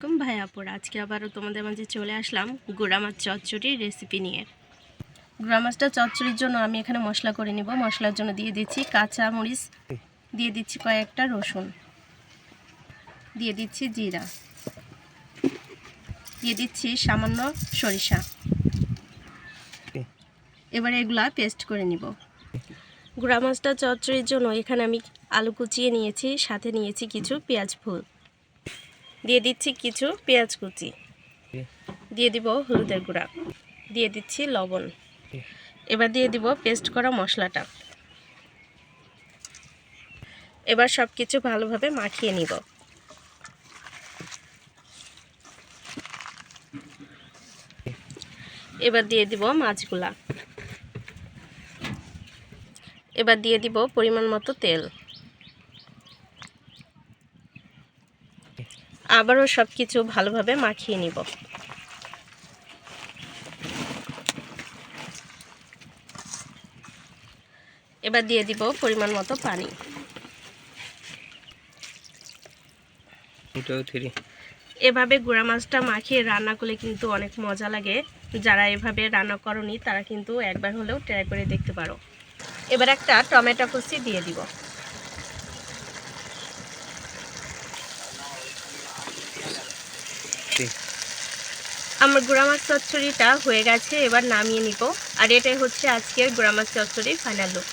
ভাই আপুরা আজকে আবারও তোমাদের মাঝে চলে আসলাম গুড়া মাছ চচ্চড়ির রেসিপি নিয়ে। গুড়া মাছটা চচ্চড়ির জন্য আমি এখানে মশলা করে নিব। মশলার জন্য দিয়ে দিচ্ছি কাঁচা মরিচ, দিয়ে দিচ্ছি কয়েকটা রসুন, দিয়ে দিচ্ছি জিরা, দিয়ে দিচ্ছি সামান্য সরিষা। এবারে এগুলা পেস্ট করে নিব। গুড়া মাছটা চচ্চড়ির জন্য এখানে আমি আলু কুচিয়ে নিয়েছি, সাথে নিয়েছি কিছু পেঁয়াজ ফুল, দিয়ে দিচ্ছি কিছু পেঁয়াজ কুচি, দিয়ে দিব হলুদের গুঁড়া, দিয়ে দিচ্ছি লবণ। এবার দিয়ে দিব পেস্ট করা মশলাটা। এবার সব কিছু ভালোভাবে মাখিয়ে নিব। এবার দিয়ে দিব মাছগুলা। এবার দিয়ে দিব পরিমাণ মতো তেল। আবারও সব কিছু ভালোভাবে মাখিয়ে নিব। এবার দিয়ে দিব পরিমাণ মতো পানি। এভাবে গুঁড়া মাছটা মাখিয়ে রান্না করলে কিন্তু অনেক মজা লাগে। যারা এভাবে রান্না করনি তারা কিন্তু একবার হলেও ট্রাই করে দেখতে পারো। এবার একটা টমেটো কুচি দিয়ে দিব। আমার গুঁড়া মাছ চচ্চড়িটা হয়ে গেছে, এবার নামিয়ে নিব। আর এটাই হচ্ছে আজকের গুঁড়া মাছ চচ্চড়ির ফাইনাল লুক।